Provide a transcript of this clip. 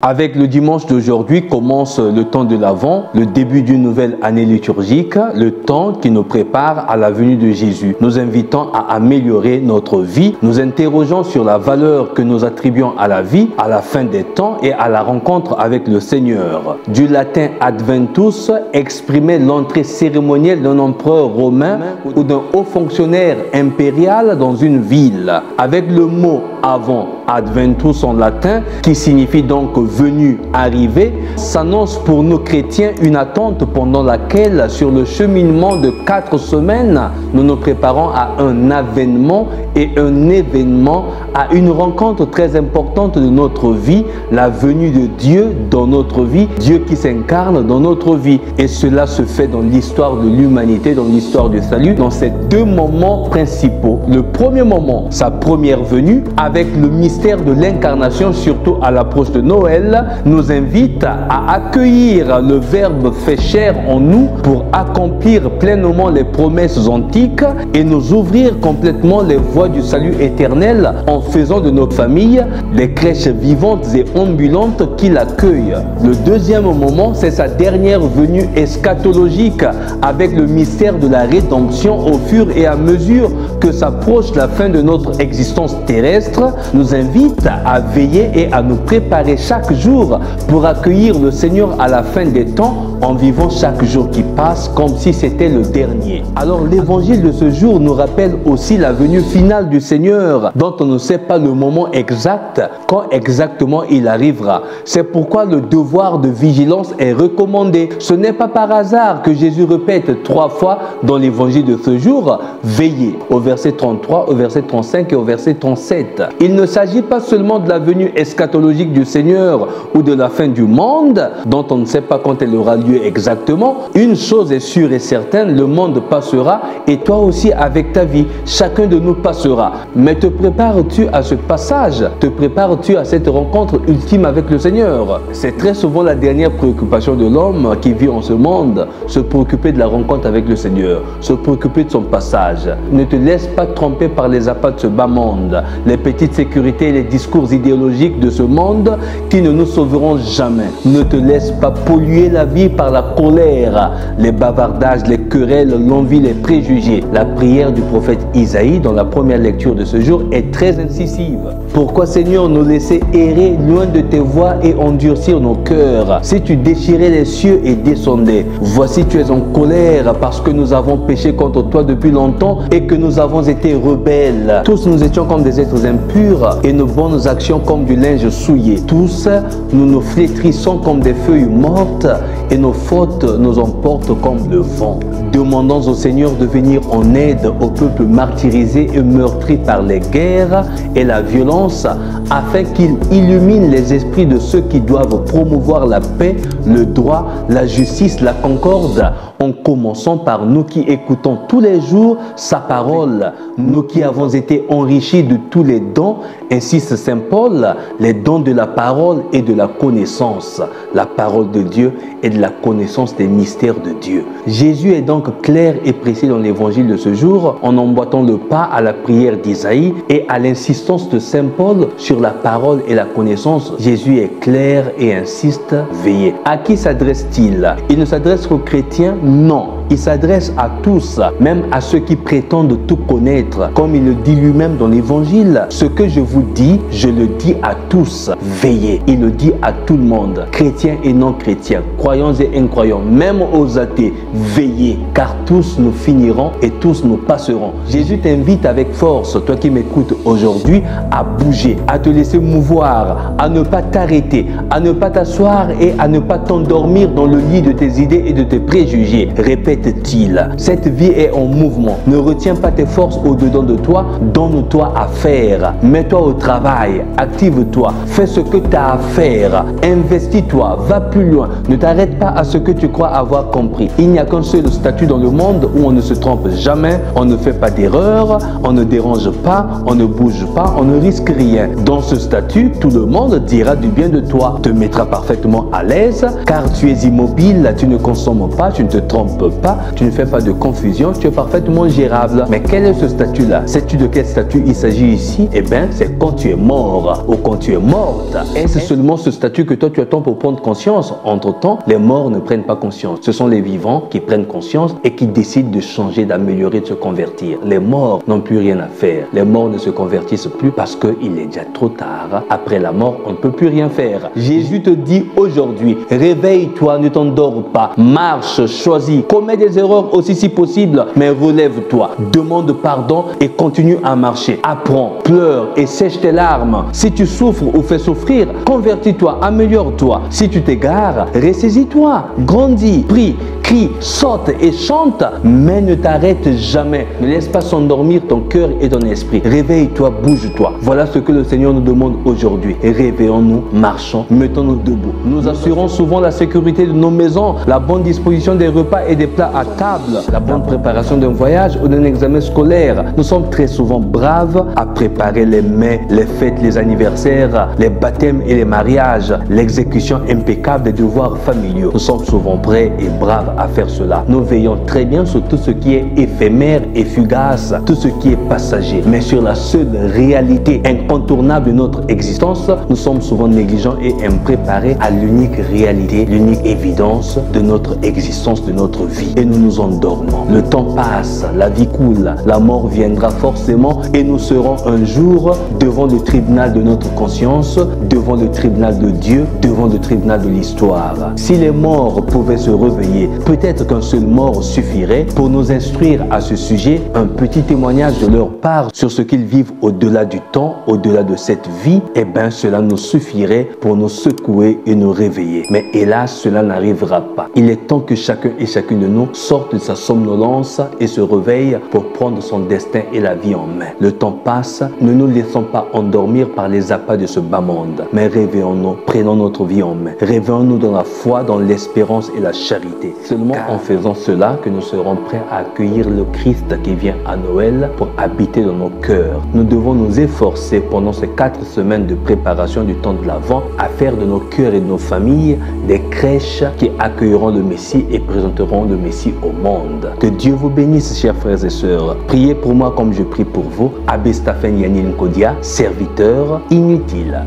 Avec le dimanche d'aujourd'hui commence le temps de l'Avent, le début d'une nouvelle année liturgique, le temps qui nous prépare à la venue de Jésus, nous invitant à améliorer notre vie, nous interrogeant sur la valeur que nous attribuons à la vie, à la fin des temps et à la rencontre avec le Seigneur. Du latin adventus exprimait l'entrée cérémonielle d'un empereur romain ou d'un haut fonctionnaire impérial dans une ville. Avec le mot avant, adventus en latin, qui signifie donc venu, arrivé, s'annonce pour nous chrétiens une attente pendant laquelle, sur le cheminement de 4 semaines, nous nous préparons à un avènement et un événement, à une rencontre très importante de notre vie, la venue de Dieu dans notre vie, Dieu qui s'incarne dans notre vie. Et cela se fait dans l'histoire de l'humanité, dans l'histoire du salut, dans ces deux moments principaux. Le premier moment, sa première venue, avec le mystère de l'incarnation, surtout à l'approche de Noël, nous invite à accueillir le Verbe fait chair en nous pour accomplir pleinement les promesses antiques et nous ouvrir complètement les voies du salut éternel en faisant de nos familles des crèches vivantes et ambulantes qui l'accueillent. Le deuxième moment, c'est sa dernière venue eschatologique avec le mystère de la rédemption au fur et à mesure que s'approche la fin de notre existence terrestre, nous invite à veiller et à nous préparer chaque jour pour accueillir le Seigneur à la fin des temps en vivant chaque jour qui passe comme si c'était le dernier. Alors l'évangile de ce jour nous rappelle aussi la venue finale du Seigneur dont on ne sait pas le moment exact, quand exactement il arrivera. C'est pourquoi le devoir de vigilance est recommandé. Ce n'est pas par hasard que Jésus répète 3 fois dans l'évangile de ce jour, veillez, au verset 33, au verset 35 et au verset 37. Il ne s'agit pas seulement de la venue eschatologique du Seigneur ou de la fin du monde, dont on ne sait pas quand elle aura lieu exactement. Une chose est sûre et certaine, le monde passera et toi aussi avec ta vie. Chacun de nous passera. Mais te prépares-tu à ce passage? Te prépares-tu à cette rencontre ultime avec le Seigneur? C'est très souvent la dernière préoccupation de l'homme qui vit en ce monde, se préoccuper de la rencontre avec le Seigneur, se préoccuper de son passage. Ne te laisse pas tromper par les appâts de ce bas monde, les petites sécurités et les discours idéologiques de ce monde qui ne nous sauveront jamais. Ne te laisse pas polluer la vie par la colère, les bavardages, les querelles, l'envie, les préjugés. La prière du prophète Isaïe dans la première lecture de ce jour est très incisive. Pourquoi, Seigneur, nous laisser errer loin de tes voies et endurcir nos cœurs? Si tu déchirais les cieux et descendais, voici tu es en colère parce que nous avons péché contre toi depuis longtemps et que nous avons été rebelles. Tous nous étions comme des êtres impurs et nos bonnes actions comme du linge souillé. Tous nous nous flétrissons comme des feuilles mortes et nos fautes nous emportent comme le vent. Demandons au Seigneur de venir en aide au peuple martyrisé et meurtri par les guerres et la violence, afin qu'il illumine les esprits de ceux qui doivent promouvoir la paix, le droit, la justice, la concorde, en commençant par nous qui écoutons tous les jours sa parole, nous qui avons été enrichis de tous les dons, insiste Saint Paul, les dons de la parole et de la connaissance, la parole de Dieu et de la connaissance des mystères de Dieu. Jésus est donc clair et précis dans l'évangile de ce jour en emboîtant le pas à la prière d'Isaïe et à l'insistance de Saint Paul sur la parole et la connaissance. Jésus est clair et insiste, veillez. À qui s'adresse-t-il? Il ne s'adresse qu'aux chrétiens? Non. Il s'adresse à tous, même à ceux qui prétendent tout connaître. Comme il le dit lui-même dans l'évangile, ce que je vous dis, je le dis à tous. Veillez. Il le dit à tout le monde, chrétiens et non chrétiens, croyants et incroyants, même aux athées. Veillez, car tous nous finirons et tous nous passerons. Jésus t'invite avec force, toi qui m'écoutes aujourd'hui, à bouger, à te laisser mouvoir, à ne pas t'arrêter, à ne pas t'asseoir et à ne pas t'endormir dans le lit de tes idées et de tes préjugés. Répète-t-il, cette vie est en mouvement. Ne retiens pas tes forces au-dedans de toi, donne-toi à faire. Mets-toi au travail, active-toi, fais ce que tu as à faire, investis-toi, va plus loin. Ne t'arrête pas à ce que tu crois avoir compris. Il n'y a qu'un seul statut dans le monde où on ne se trompe jamais, on ne fait pas d'erreur, on ne dérange pas, on ne bouge pas, on ne risque risques rien. Dans ce statut, tout le monde dira du bien de toi, te mettra parfaitement à l'aise, car tu es immobile, tu ne consommes pas, tu ne te trompes pas, tu ne fais pas de confusion, tu es parfaitement gérable. Mais quel est ce statut-là? Sais-tu de quel statut il s'agit ici? Eh bien, c'est quand tu es mort ou quand tu es morte. Est-ce seulement ce statut que toi tu attends pour prendre conscience? Entre-temps, les morts ne prennent pas conscience. Ce sont les vivants qui prennent conscience et qui décident de changer, d'améliorer, de se convertir. Les morts n'ont plus rien à faire. Les morts ne se convertissent plus parce qu'il est déjà trop tard. Après la mort, on ne peut plus rien faire. Jésus te dit aujourd'hui, réveille-toi, ne t'endors pas, marche, choisis, commets des erreurs aussi si possible, mais relève-toi, demande pardon et continue à marcher. Apprends, pleure et sèche tes larmes. Si tu souffres ou fais souffrir, convertis-toi, améliore-toi. Si tu t'égares, ressaisis-toi, grandis, prie, crie, saute et chante, mais ne t'arrête jamais. Ne laisse pas s'endormir ton cœur et ton esprit. Réveille-toi, bouge-toi. Voilà ce que le Seigneur nous demande aujourd'hui. Réveillons-nous, marchons, mettons-nous debout. Nous assurons souvent la sécurité de nos maisons, la bonne disposition des repas et des plats à table, la bonne préparation d'un voyage ou d'un examen scolaire. Nous sommes très souvent braves à préparer les mets, les fêtes, les anniversaires, les baptêmes et les mariages, l'exécution impeccable des devoirs familiaux. Nous sommes souvent prêts et braves à faire cela. Nous veillons très bien sur tout ce qui est éphémère et fugace, tout ce qui est passager. Mais sur la seule réalité incontournable de notre existence, nous sommes souvent négligents et impréparés à l'unique réalité, l'unique évidence de notre existence, de notre vie. Et nous nous endormons. Le temps passe, la vie coule, la mort viendra forcément et nous serons un jour devant le tribunal de notre conscience, devant le tribunal de Dieu, devant le tribunal de l'histoire. Si les morts pouvaient se réveiller, peut-être qu'un seul mort suffirait pour nous instruire à ce sujet, un petit témoignage de leur part sur ce qu'ils vivent au-delà du temps, au-delà de cette vie. Eh bien, cela nous suffirait pour nous secouer et nous réveiller. Mais hélas, cela n'arrivera pas. Il est temps que chacun et chacune de nous sorte de sa somnolence et se réveille pour prendre son destin et la vie en main. Le temps passe, ne nous laissons pas endormir par les appâts de ce bas monde, mais réveillons-nous, prenons notre vie en main. Réveillons-nous dans la foi, dans l'espérance et la charité. Seulement en faisant cela que nous serons prêts à accueillir le Christ qui vient à Noël pour habiter dans nos cœurs. Nous devons nous efforcer pendant ces 4 semaines de préparation du temps de l'Avent à faire de nos cœurs et de nos familles des crèches qui accueilleront le Messie et présenteront le Messie au monde. Que Dieu vous bénisse, chers frères et sœurs. Priez pour moi comme je prie pour vous. Abbé Stephen Yanil Nkodia, serviteur inutile.